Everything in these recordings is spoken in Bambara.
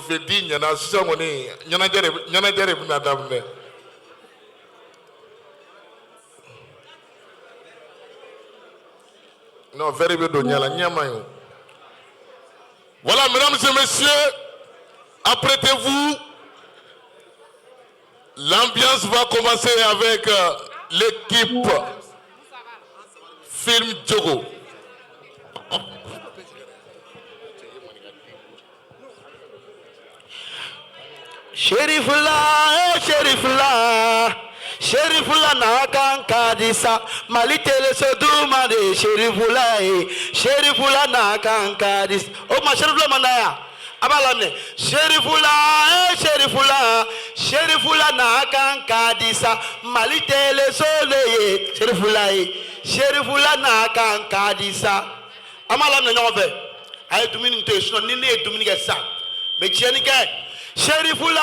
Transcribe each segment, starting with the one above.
vedi nyana sisangoni nyana jere bina damne. Non, very bien do nyala nyamayo. Voilà, mesdames et messieurs, apprêtez-vous. L'ambiance va commencer avec l'équipe Film Djogo. Sherifula na kan kadisa malitele so duma de Sherifula na kan kadis o ma Sherifula manaya abalamne Sherifula na kan kadisa malitele so le Sherifula na kan kadisa amalamne nyove ay dumini to so ni ne dumini ga sa me chieni ke Sherifula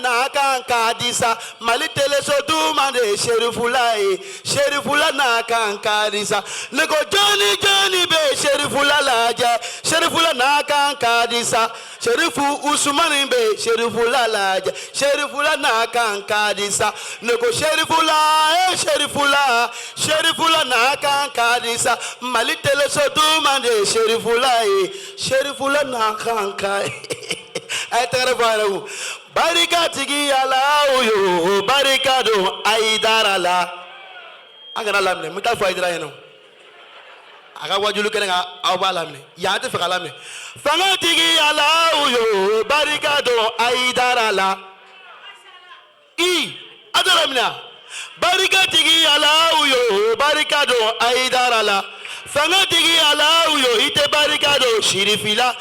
na kan kadisa malitele so duma de Sherifula na kan kadisa lego Johnny be Sherifula laja Sherifula na kan kadisa Sherifu Usman be Sherifula laja Sherifula na kan kadisa lego Sherifula na kan kadisa malitele so duma de Sherifula na kan kadisa ay tere faru barika tigi ala yo barika do aidara la agara lamne muta fo aidara yeno aga wajulu kenga awba lamne ya te fa lamne fanga tigi ala yo barika do aidara la adara mina barika tigi ala yo barika do aidara la fanga tigi ala yo ite barika do shirifila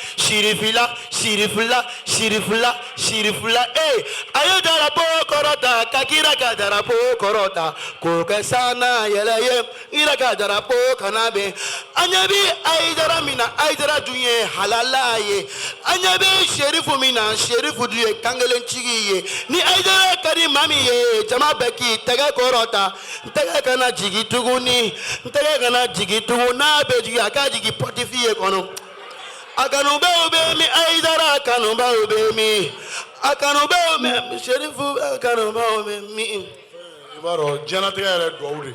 ayo darapo korota kakira ka darapo korota ko kesana yeleye ira ka darapo kanabe anyabi aidara mina aidara dunye halalaye anyabi sherifu mina sherifu duye kangelen chigiye ni aidara kari mami ye jama beki tege korota tege kana jigi tuguni tege kana jigi tuguna be jigi akajigi potifiye kono akanube mi aidara akanube mi sherifu akanube mi ibaro janate yare doure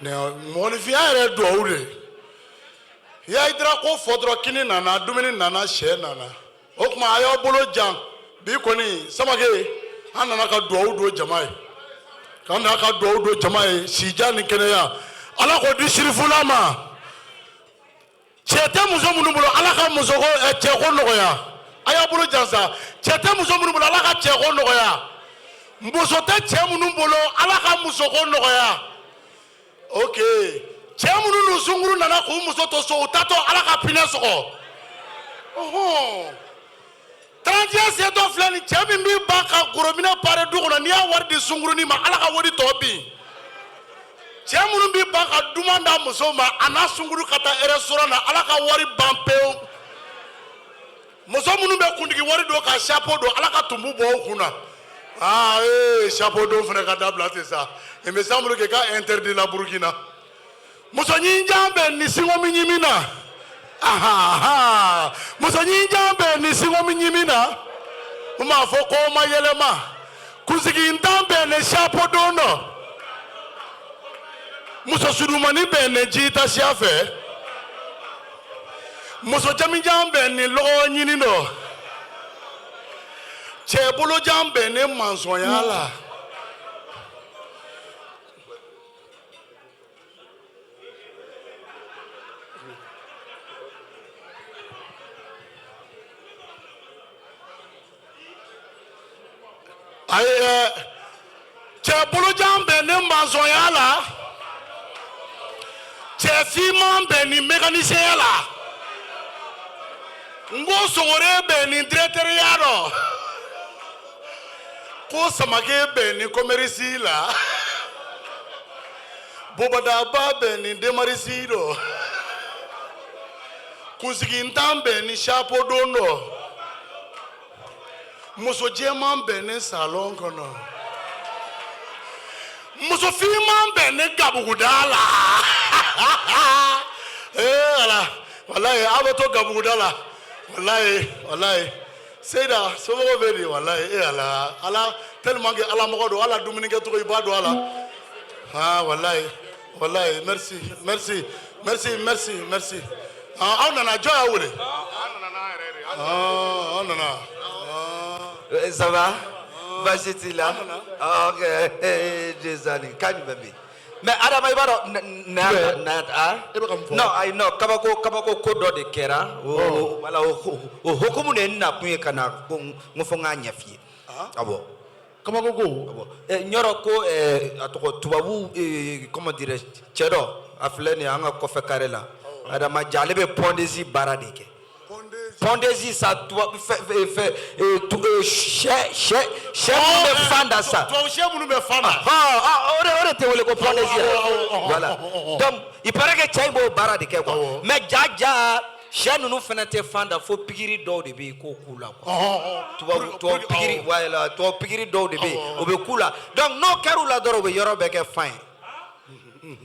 ne monifi yare doure ya idra ko fodro kini nana dumini nana she nana okuma ayo bolo jam bi koni samage anana ka do jamae kana ka do jamae sijani kene ya ala ko di sherifu lama chete muso munumulo alaka muso ko cheko nogoya aya bulu jansa chete muso munumulo alaka cheko nogoya muso te che munumulo alaka muso ko nogoya okay che mununu sunguru nana ko muso to so tato alaka pineso ko oho 30 se do flani che bi baka goromina pare dugona ni ya wardi sunguru ni ma alaka wodi tobi Tiamunu bi baka dumanda musoma ana sunguru kata restaurant na alaka wari bampeo musomunu be kundigi wari do ka chapeau do alaka tumbu bo kuna chapeau do fene ka dablate ça et me semble que ka interdit la Burkina musonyi njambe ni singo minyimina musonyi njambe ni singo minyimina uma foko mayelema kuzigi ndambe ne chapeau do no muso surumani bene jita siafe muso jami jambe ni logo nyini no chebulu jambe ni mansoyala ay chebulu jambe ni mansoyala Chefiman beni mécanicien la ngo sogore beni directeur yaro ko samake beni commerce la bobada ba beni demarisi do kusigintan beni chapeau dono muso jeman beni salon kono muso fiman beni gabugudala ala wallahi abato gabudala wallahi Seyda somɔgɔw bɛ di wallahi ala tellement que ala mɔgɔ don ala dumuni kɛcogo I b'a dɔn ala wallahi merci aw nana jɔn y'a wele aw nana ça va Basi t'i la ok désolé kañ bébé mais Adama I b'a dɔn non ayi non kabako ko dɔ de kɛra wala o hukumu de na kun ye ka na ko n fɔ n k'a ɲɛ f'i ye awɔ kabako ko n yɔrɔ ko a tɔgɔ tubabu comment dirais cɛ dɔ a filɛ nin ye an ka kɔfɛ kare la Adama ja ale bɛ pondesi baara de kɛ pondesi sa tubabu sɛ minnu bɛ fan da sa tubabu sɛ minnu bɛ fan da o de tɛ wele ko pondesi voilà donc il paraît que cɛ in b'o baara de kɛ quoi mais ja sɛ ninnu fana tɛ fan da fo pikiri dɔw de bɛ yen k'o k'u la quoi tubabu pikiri voilà tubabu pikiri dɔw de bɛ yen o bɛ k'u la donc n'o kɛr'u la dɔrɔn o bɛ yɔrɔ bɛɛ kɛ fan ye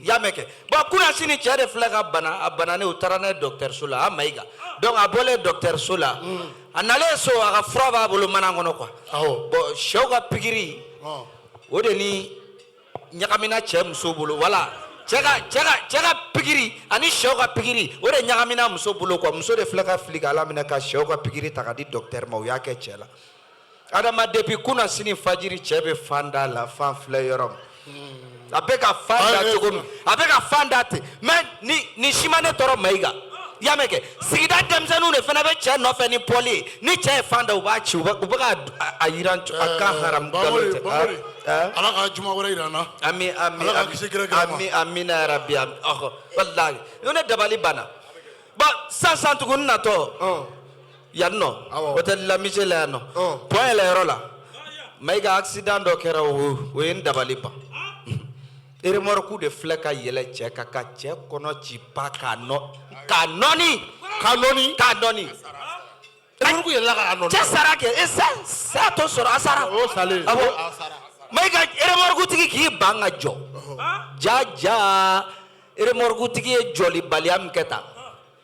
y'a mɛn kɛ bon kunna sini cɛ de filɛ ka bana a bananen u taara n'a ye dɔgɔtɔrɔso la a Mayiga donc a bɔlen dɔgɔtɔrɔso la a nalen so a ka fura b'a bolo mana kɔnɔ quoi bon sɛw ka pikiri o de ni ɲagamina cɛ muso bolo wala cɛ ka pikiri ani sɛw ka pikiri o de ɲagamina muso bolo quoi muso de filɛ ka fili ka Ala minɛ ka sɛw ka pikiri ta ka di dɔgɔtɔrɔ ma o y'a kɛ cɛ la Adama depuis kunna sini fajiri cɛ bɛ fan da la fan filɛ yɔrɔ min a bɛ ka fan da cogo min a bɛ ka fan da ten mais ni si ma ne tɔɔrɔ Mayiga i y'a mɛn kɛ sigida denmisɛnninw de fana bɛ cɛ nɔfɛ ni pɔli ye ni cɛ ye fan da u b'a ci u bɛ ka a jira a kan haramu nkalon tɛ ala ka juma wɛrɛ jira an na ami ala ka kisi kira kira ma amina yarabi walahi o ne dabali banna bon sisan tuguni natɔ yan nɔ hôtel La Michel la yan nɔ point yɛlɛyɔrɔ la Mayiga accident dɔ kɛra o ye n dabali ban remorque de filɛ ka yɛlɛ cɛ ka cɛ kɔnɔ ci pa k'a nɔni remorque yɛlɛla k'a nɔni cɛ sara kɛ sa to sɔrɔ a sara awɔ Mayiga remorque tigi k'i ban ka jɔ ja remorque tigi ye jɔlibaliya min kɛ tan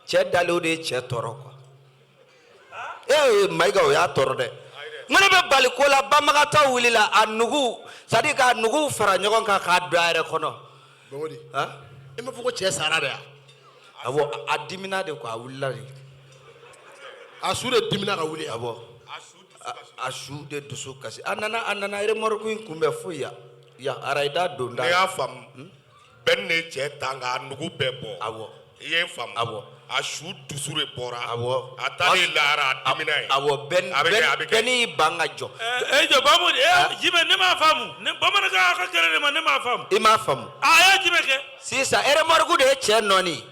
cɛ dalen o de ye cɛ tɔɔrɔ quoi Mayiga o y'a tɔɔrɔ dɛ n ko ne bɛ bali ko la banbagatɔ wulila a nugu c'est à dire k'a nugu fara ɲɔgɔn kan k'a don a yɛrɛ kɔnɔ Bamadi e ma fɔ ko cɛ sara de ya awɔ a dimina de quoi a wulila de a su de dimina ka wuli awɔ a su de dusu kasi a nana remorque in kunbɛ foyi ya arayida don da ne y'a faamu bɛn ne cɛ tan k'a nugu bɛɛ bɔ awɔ I ye n faamu awɔ a su dusu de bɔra awɔ a taalen lahara a dimina ye awɔ bɛɛ n'i ban ka jɔ jɔ Bamadi jimɛ ne m'a faamu bamanankan a ka gɛlɛn de ma ne m'a faamu I m'a faamu a ye jimɛ kɛ sisan remorque de ye cɛ nɔni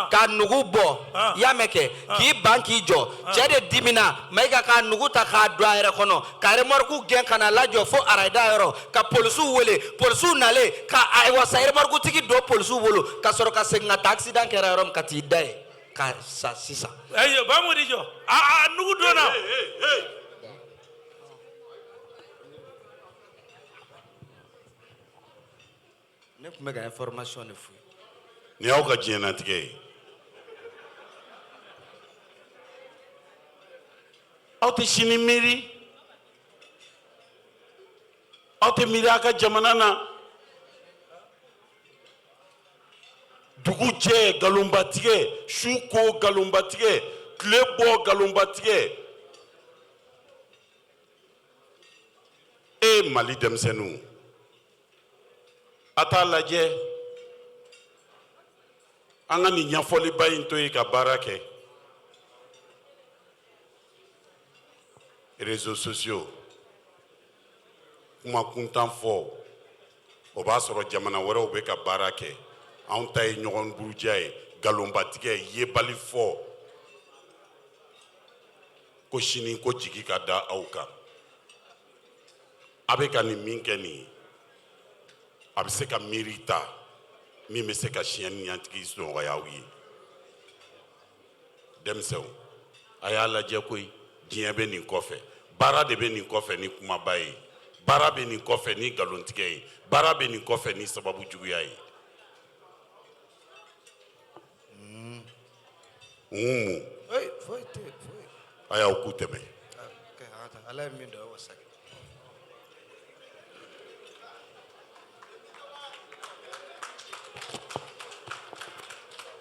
ka nugu bɔ i y'a mɛn kɛ k'i ban k'i jɔ cɛ de dimina Mayiga k'a nugu ta k'a don a yɛrɛ kɔnɔ ka remorque gɛn ka na lajɔ fo arayida yɔrɔ ka polisiw wele polisiw nalen ka wasa remorque tigi don polisiw bolo ka sɔrɔ ka segin ka taa accident kɛra yɔrɔ min ka t'i da ye ka sa sisan Bamadi jɔ a nugu donna ne tun bɛ ka information de f'u ye ni y'aw ka diɲɛnatigɛ ye aw tɛ sini miiri aw tɛ miiri a ka jamana na dugu jɛ nkalonbatigɛ su ko nkalonbatigɛ tile bɔ nkalonbatigɛ Mali denmisɛnninw a t'a lajɛ an ka nin ɲɛfɔliba in to yen ka baara kɛ réseaux sociaux kuma kuntan fɔ o b'a sɔrɔ jamana wɛrɛw bɛ ka baara kɛ anw ta ye ɲɔgɔn buruja ye nkalonbatigɛ yebali fɔ ko sini ko jigi ka da aw kan a bɛ ka nin min kɛ nin ye a bɛ se ka miiri ta min bɛ se ka siɲɛni ɲantigi nɔgɔya aw ye denmisɛnw a y'a lajɛ koyi diɲɛ bɛ nin kɔfɛ baara de bɛ nin kɔfɛ ni kumaba ye baara bɛ nin kɔfɛ ni nkalontigɛ ye baara bɛ nin kɔfɛ ni sababu juguya ye a y'aw k'u tɛmɛ. ala ye min dɔn o saki.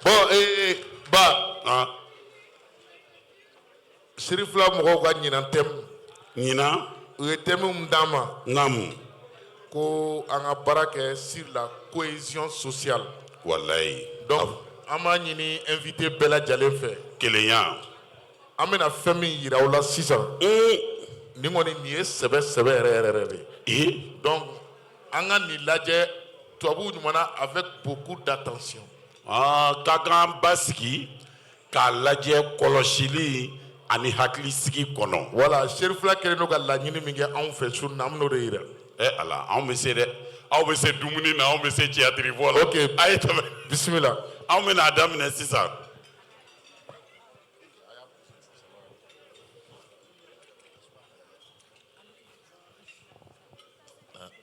Bon ba siri fila mɔgɔw ka ɲinan thème ɲinan u ye thème min d'an ma ŋamu ko an ka baara kɛ sur la cohésion sociale. walayi Donc an b'a ɲini invité bɛɛ lajɛlen fɛ kelenya an bɛna fɛn min yira aw la sisan nin kɔni nin ye sɛbɛ yɛrɛ yɛrɛ de ye. Donc an ka nin lajɛ tubabuw ɲuman na avec beaucoup d'attention. ka kan basigi k'a lajɛ kɔlɔsili ani hakilisigi kɔnɔ. Voilà seri fila kɛlen don ka laɲini min kɛ anw fɛ sun na an bɛn'o de yira. ala anw bɛ se dɛ aw bɛ se dumuni na anw bɛ se théâtre fɔ la. Ok a ye tɛmɛ bisimila. anw bɛna daminɛ sisan.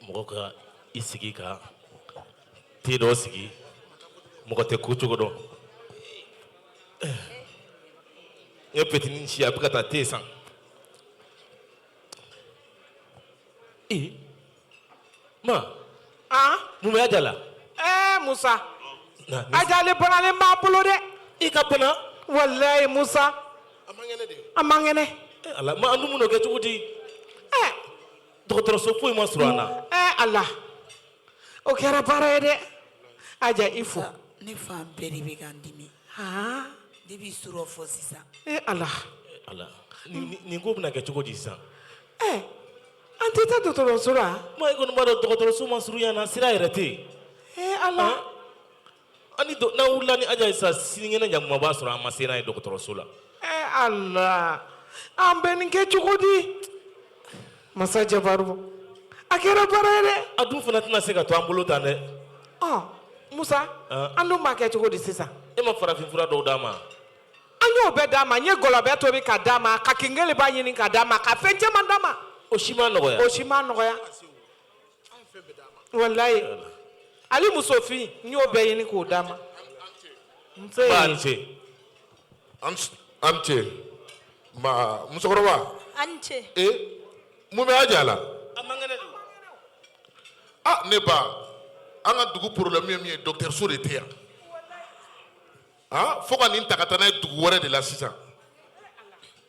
mɔgɔ ka i sigi ka te dɔ sigi mɔgɔ tɛ ko cogo dɔn n ye petini si a bɛ ka taa te san ma mun bɛ y'a la Musa na ajale banalen b'a bolo dɛ i ka bana walayi Musa a man kɛnɛ ala ma an dun mun kɛ cogo di dɔgɔtɔrɔso foyi ma sɔrɔ an na ala o kɛra baara ye dɛ aja i fo ne fan bɛɛ de bɛ ka n dimi de b'i sɔrɔ fɔ sisan ala ala nin ko bɛna kɛ cogo di sisan an tɛ taa dɔgɔtɔrɔso la ma i kɔni b'a dɔn dɔgɔtɔrɔso ma surunya na sira yɛrɛ tɛ yen ala ani n'an wulila ni aja ye sisan sinikɛnɛ ɲakuma b'a sɔrɔ an ma se n'a ye dɔgɔtɔrɔso la ala an bɛ nin kɛ cogo di masa jabaru a kɛra baara ye dɛ a dun fana tɛna se ka to an bolo tan dɛ Musa an dun b'a kɛ cogo di sisan e ma farafin fura dɔw d'a ma an y'o bɛɛ d'a ma n ye gɔlɔbɛ tobi ka d'a ma ka kengele b'a ɲini ka d'a ma ka fɛn caman d'a ma o si ma nɔgɔya o si ma nɔgɔya walayi ali musofin n y'o bɛɛ ɲini k'o d'a ma ba ni ce an cɛ ma musokɔrɔba an ce mun bɛ aja la a man kɛnɛ don ne ba an ka dugu problème ye min ye dɔgɔtɔrɔso de tɛ yan fo ka nin ta ka taa n'a ye dugu wɛrɛ de la sisan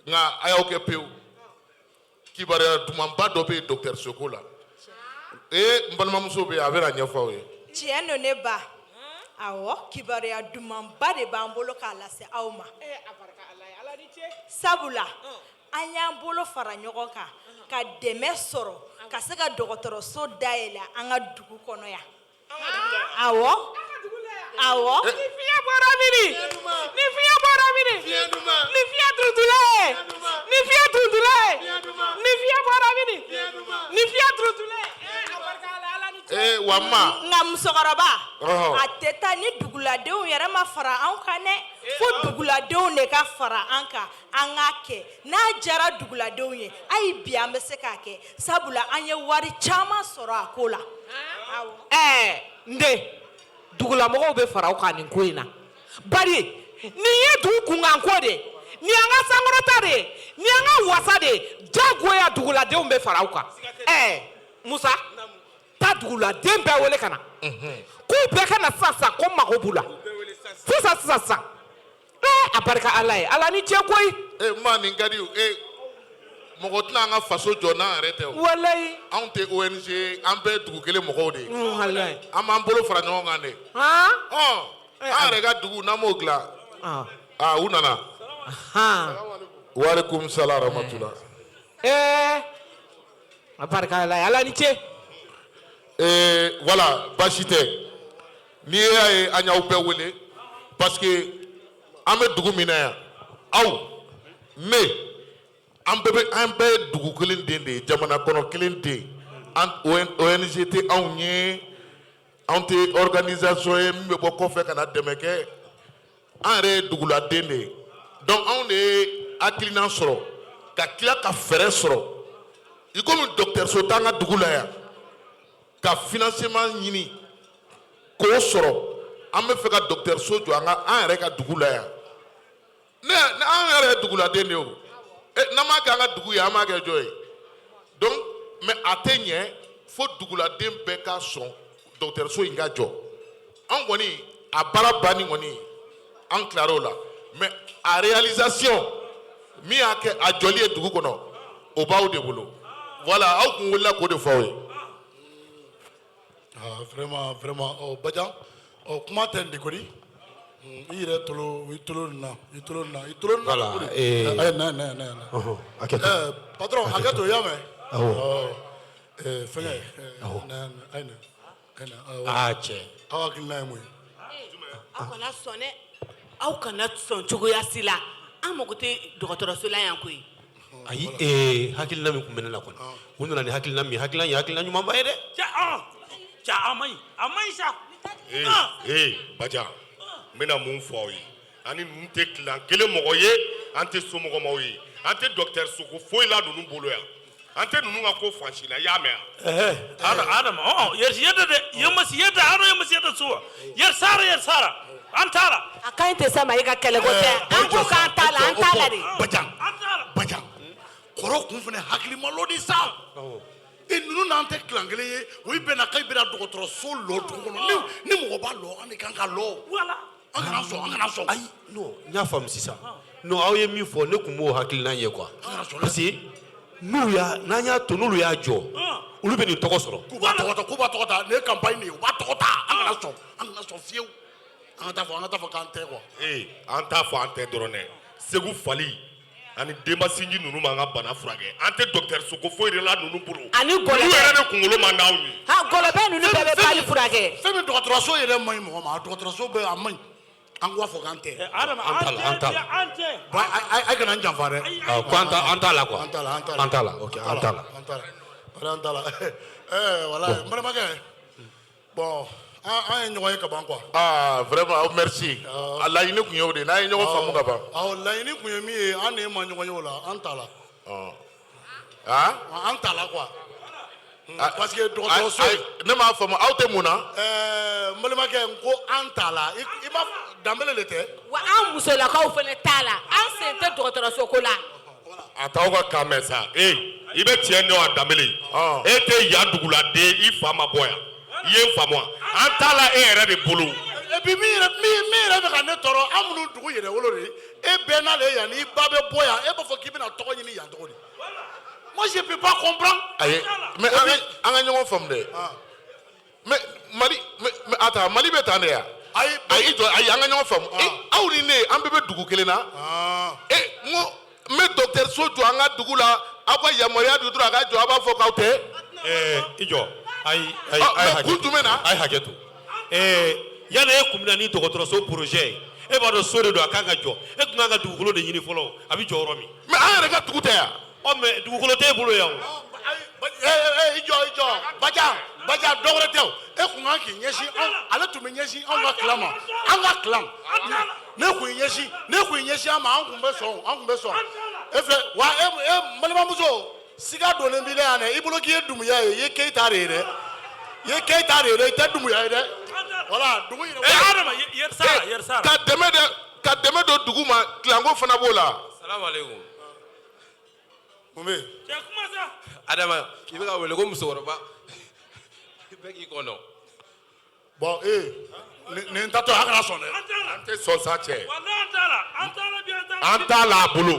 nka a y'aw kɛ pewu kibaruya dumanba dɔ bɛ yen dɔgɔtɔrɔso ko la n balimamuso bɛ yen a bɛna ɲɛfɔ aw ye tiɲɛ don ne ba awɔ kibaruya dumanba de b'an bolo k'a lase aw ma sabula an y'an bolo fara ɲɔgɔn kan ka dɛmɛ sɔrɔ ka se ka dɔgɔtɔrɔso dayɛlɛ an ka dugu kɔnɔ yan awɔ ni fiɲɛ bɔra mini ni fiɲɛ bɔra mini ni fiɲɛ tuntula ye ni fiɲɛ tuntula ye ni fiɲɛ bɔra mini ni fiɲɛ tuntula ye wa ma nka musokɔrɔba a tɛ taa ni duguladenw yɛrɛ ma fara an kan dɛ fo duguladenw de ka fara an kan an k'a kɛ n'a jara duguladenw ye ayi bi an bɛ se k'a kɛ sabula an ye wari caman sɔrɔ a ko la n den dugulamɔgɔw bɛ fara aw kan nin ko in na bari nin ye dugu kunkanko de nin y'an ka sankɔrɔta de ye nin y'an ka wasa de ye jagoya duguladenw bɛ fara aw kan Musa taa duguladen bɛɛ wele ka na k'u bɛɛ ka na sisan ko mago b'u la sisan a barika ala ye ala ni cɛ koyi ma nin ka di mɔgɔ tɛna an ka faso jɔ n'an yɛrɛ tɛ o walayi anw tɛ ONG an bɛɛ dugu kelen mɔgɔw de ye an b'an bolo fara ɲɔgɔn kan de an yɛrɛ ka dugu n'an m'o dilan u nana walekum salam rahmatulah a barika ala ye ala ni ce voilà baasi tɛ n'i y'a ye an y'aw bɛɛ wele parce que an bɛ dugu min na yan aw ne an bɛɛ ye dugu kelen den de ye jamana kɔnɔ kelen den ONG tɛ anw ye anw tɛ organisation ye min bɛ bɔ kɔfɛ ka na dɛmɛ kɛ an yɛrɛ ye duguladen de ye donc anw de ye hakilina sɔrɔ ka tila ka fɛɛrɛ sɔrɔ i komi dɔgɔtɔrɔso t'an ka dugu la yan ka financement ɲini k'o sɔrɔ an bɛ fɛ ka dɔgɔtɔrɔso jɔ an yɛrɛ ka dugu la yan ne an yɛrɛ ye duguladen de ye o n'an m'a kɛ an ka dugu ye an m'a kɛ jɔ ye donc mais a tɛ ɲɛ fo duguladen bɛɛ ka sɔn dɔgɔtɔrɔso in ka jɔ an kɔni a baara banni kɔni an tilar'o la mais a réalisation min y'a kɛ a jɔli ye dugu kɔnɔ o b'aw de bolo voilà aw kun wulila k'o de fɔ aw ye. Vraiment Badian kuma tɛ nin de kɔni i yɛrɛ tolo nin na i tolo nin na Voilà, patron hakɛ to i y'a mɛn fɛngɛ cɛ aw hakilina ye mun ye aw kana sɔn cogoya si la an mago tɛ dɔgɔtɔrɔso la yan koyi ayi hakilina min tun bɛ ne la kɔni u nana ni hakilina min hakilina ye hakilina ɲumanba ye dɛ a man ɲi sa Badian n bɛna mun fɔ aw ye ani ninnu tɛ tilan kelen mɔgɔ ye an tɛ somɔgɔmaw ye an tɛ dɔgɔtɔrɔso ko foyi la ninnu bolo yan an tɛ ninnu ka ko fansi la i y'a mɛn yan. Adama yɛrɛ dɛ yɛrɛ ano yɛrɛ so wa yɛrɛ sara an t'a la a ka ɲi tɛ sa ma i ka kɛlɛ ko tɛ an ko k'an t'a la an t'a la de Badian kɔrɔ kun fana hakilimalo de sa ninnu n'an tɛ tilan kelen ye o yi bɛnna k'a bɛna dɔgɔtɔrɔso lɔ dugu kɔnɔ ni mɔgɔ b'a lɔ an de kan ka lɔ an kana sɔn ayi non n y'a faamu sisan non aw ye min fɔ ne tun b'o hakilina ye quoi parce que n'an y'a to n'olu y'a jɔ olu bɛ nin tɔgɔ sɔrɔ k'u b'a tɔgɔ ta nin ye campagne de ye u b'a tɔgɔ ta an kana sɔn fiyewu an ka taa fɔ k'an tɛ quoi an t'a fɔ an tɛ dɔrɔn dɛ Segu Fali ani denbasinji ninnu m'an ka bana furakɛ an tɛ dɔgɔtɔrɔso ko foyi de la ninnu bolo ani olu yɛrɛ de kunkolo man d'anw ye gɔlɔbɛ ninnu bɛɛ bɛ pali furakɛ fɛn min dɔgɔtɔrɔso yɛrɛ man ɲi mɔgɔ ma dɔgɔtɔrɔso bɛ a man ɲi an k'a fɔ k'an tɛ Adama an t'a la a kana n janfa dɛ ko an t'a la quoi an t'a la ok an t'a la voilà n balimakɛ bon an ye ɲɔgɔn ye ka ban quoi vraiment merci a laɲini tun ye o de ye n'an ye ɲɔgɔn faamu ka ban laɲini tun ye min ye an de ma ɲɔgɔn ye o la an t'a la an t'a la quoi parce que dɔgɔtɔrɔso ne m'a faamu aw tɛ mun na n balimakɛ n ko an t'a la i ma danbele de tɛ wa an musolakaw fana t'a la an sen tɛ dɔgɔtɔrɔso ko la a t'aw ka kan mɛn sa i bɛ tiɲɛ dɔn a danbele e tɛ yan duguladen i fa ma bɔ yan i ye n faamu wa an t'a la e yɛrɛ de bolo et puis min yɛrɛ bɛ ka ne tɔɔrɔ an minnu dugu yɛrɛ wolo de e bɛɛ n'ale ye yan n'i ba bɛ bɔ yan e b'a fɔ k'i bɛna tɔgɔ ɲini yan cogo di moi je peux pas comprendre ayi mais an ka ɲɔgɔn faamu dɛ mais Mali bɛ tan de yan ayi an ka ɲɔgɔn faamu aw ni ne an bɛɛ bɛ dugu kelen na n bɛ dɔgɔtɔrɔso jɔ an ka dugu la aw ka yamaruya di dɔrɔn a ka jɔ a b'a fɔ k'aw tɛ i jɔ ayi kun jumɛn na a ye hakɛ to yanni e kun bɛ na ni dɔgɔtɔrɔso projet ye e b'a dɔn so de don a kan ka jɔ e tun kan ka dugukolo de ɲini fɔlɔ a bɛ jɔ yɔrɔ min mais an yɛrɛ ka dugu tɛ yan mais dugukolo t'e bolo yan o i jɔ Badian dɔ wɛrɛ tɛ o e kun kan k'i ɲɛsin ale tun bɛ ɲɛsin anw ka kilan ma an ka kilan ne kun y'i ɲɛsin an ma an kun bɛ sɔn e filɛ wa e balimamuso siga donnen b'i la yan dɛ i bolo k'i ye Dumuya ye i ye Keyita de ye dɛ i tɛ Dumuya ye dɛ voilà dugu yɛrɛ Adama yɛrɛ sara ka dɛmɛ don dugu ma kilanko fana b'o la salamaleykum mun bɛ yen cɛ kuma sa Adama k'i bɛ ka wele ko musokɔrɔba bɛɛ k'i kɔnɔ bon nin tatɔ a kana sɔn dɛ an tɛ sɔn sa cɛ an t'a la a bolo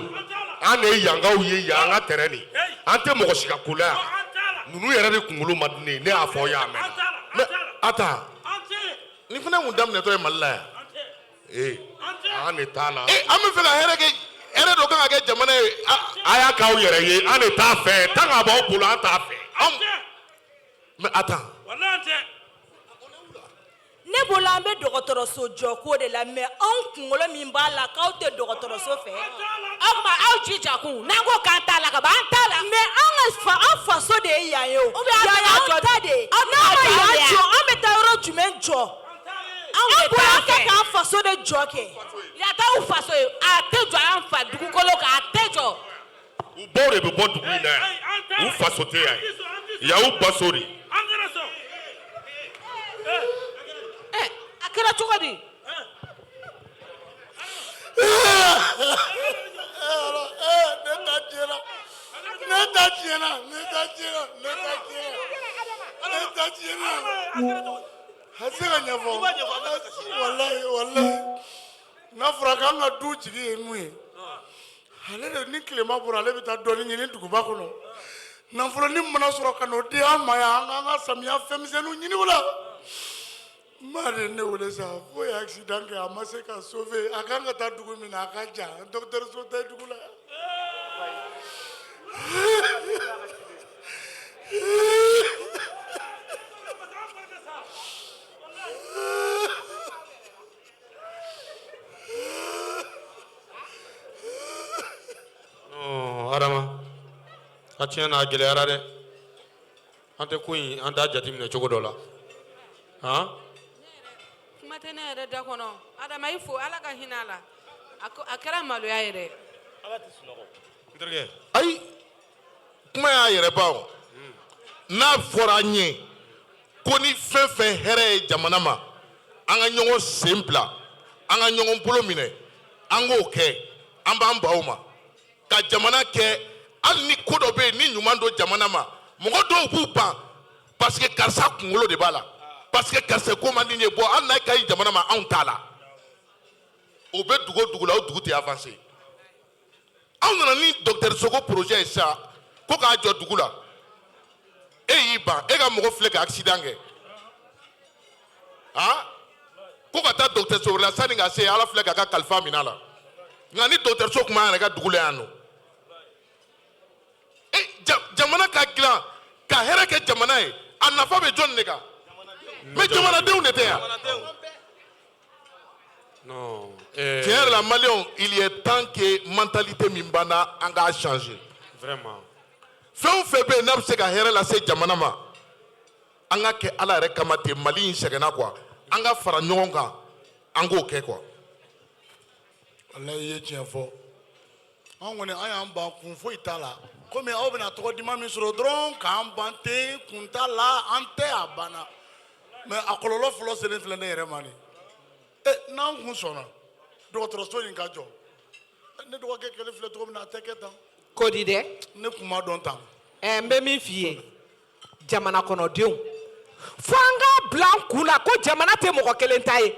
an de ye yankaw ye yan an ka terrain nin an tɛ mɔgɔ si ka ko la yan ninnu yɛrɛ de kunkolo ma di ne ye ne y'a fɔ aw y'a mɛn mais Ata nin fana kun daminɛtɔ ye Mali la yan an de t'a la an bɛ fɛ ka hɛrɛ dɔ kan ka kɛ jamana ye a y'a k'aw yɛrɛ ye an de t'a fɛ tant que a b'aw bolo an t'a fɛ mais Ata ne bolo an bɛ dɔgɔtɔrɔso jɔko de la mais anw kunkolo min b'a la k'aw tɛ dɔgɔtɔrɔso fɛ o tuma aw jija kun n'an ko k'an t'a la ka ban an t'a la mais an faso de ye yan ye o ou bien aw yan y'anw ta de ye n'an ma yan jɔ an bɛ taa yɔrɔ jumɛn jɔ an bolo an kɛ k'an faso de jɔ kɛ yan t'aw faso ye a tɛ jɔ an fa dugukolo kan a tɛ jɔ u baw de bɛ bɔ dugu in na yan u faso tɛ yan yan y'u baso de a kɛra cogo di ne ka Ne ta tiɲɛna ne ta tiɲɛna ne ta tiɲɛna ne ta tiɲɛna a tɛ se ka ɲɛfɔ walayi n'a fɔra k'an ka du jigi ye mun ye ale de ni tilema bɔra ale bɛ taa dɔɔni ɲini duguba kɔnɔ nafolo mana sɔrɔ ka n'o di an ma yan an k'an ka samiya fɛnmisɛnninw ɲini o la maa de ye ne wele sa fo ye accident kɛ a ma se ka sauver a kan ka taa dugu min na a ka jan dɔgɔtɔrɔso tɛ dugu la. Adama a tiɲɛ na a gɛlɛyara dɛ an tɛ ko in an t'a jateminɛ cogo dɔ la kuma tɛ ne yɛrɛ da kɔnɔ Adama i fo Ala ka hinɛ a la a kɛra maloya ye dɛ. ayi kuma y'a yɛrɛ ba o n'a fɔra an ye ko ni fɛn fɛn hɛrɛ ye jamana ma an ka ɲɔgɔn sen bila an ka ɲɔgɔn bolo minɛ an k'o kɛ an b'an baw ma ka jamana kɛ hali ni ko dɔ bɛ yen ni ɲuman don jamana ma mɔgɔ dɔw b'u ban parce que karisa kunkolo de b'a la parce que karisa ko man di ne ye bɔn hali n'a ka ɲi jamana ma anw t'a la o bɛ dugu o dugu la o dugu tɛ avancer anw nana ni dɔgɔtɔrɔso ko projet ye sisan ko k'a jɔ dugu la e y'i ban e ka mɔgɔ filɛ ka accident kɛ ko ka taa dɔgɔtɔrɔso wɛrɛ la sanni ka se ala filɛ k'a ka kalifa minɛ a la nka ni dɔgɔtɔrɔso tun b'an yɛrɛ ka dugu la yan nɔ jamana ka dilan ka hɛrɛ kɛ jamana ye a nafa bɛ jɔn de kan mais jamanadenw de tɛ yan tiɲɛ yɛrɛ la maliyɛnw il est temps que mentalité min b'an na an k'a changer vraiment fɛn o fɛn bɛ yen n'a bɛ se ka hɛrɛ lase jamana ma an ka kɛ ala yɛrɛ kama ten mali in sɛgɛnna quoi an ka fara ɲɔgɔn kan an k'o kɛ quoi. Ala ye tiɲɛ fɔ an kɔni an y'an ban kun foyi t'a la komi aw bɛna tɔgɔ duman min sɔrɔ dɔrɔn k'an ban ten kun t'a la an tɛ a banna mais a kɔlɔlɔ fɔlɔ selen filɛ ne yɛrɛ ma nin n'an kun sɔnna dɔgɔtɔrɔso in ka jɔ ne dɔgɔkɛ kelen filɛ cogo min na a tɛ kɛ tan ko di dɛ ne kun ma dɔn tan n bɛ min f'i ye jamana kɔnɔdenw fo an k'a bila an kun na ko jamana tɛ mɔgɔ kelen ta ye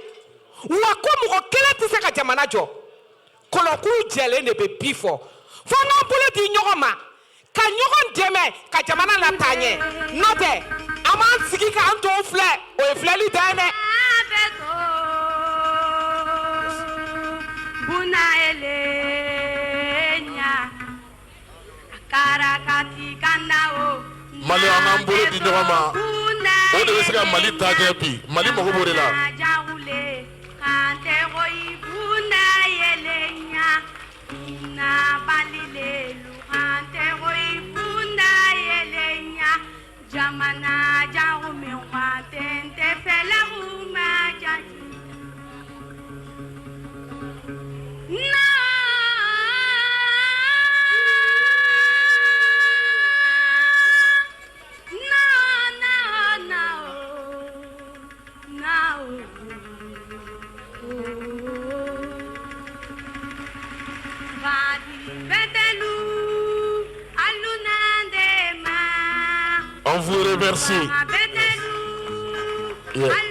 wa ko mɔgɔ kelen tɛ se ka jamana jɔ kɔlɔkulu jɛlen de bɛ bi fɔ fo an k'an bolo di ɲɔgɔn ma ka ɲɔgɔn dɛmɛ ka jamana lataa ɲɛ n'o tɛ an b'an sigi k'an tɔw filɛ o ye filɛli dan ye dɛ. Mali an k'an bolo di ɲɔgɔn ma o de bɛ se ka Mali ta kɛ bi Mali mago b'o de la. Jamana jago mi waten te fela uma jaji na On vous remercie. Yeah.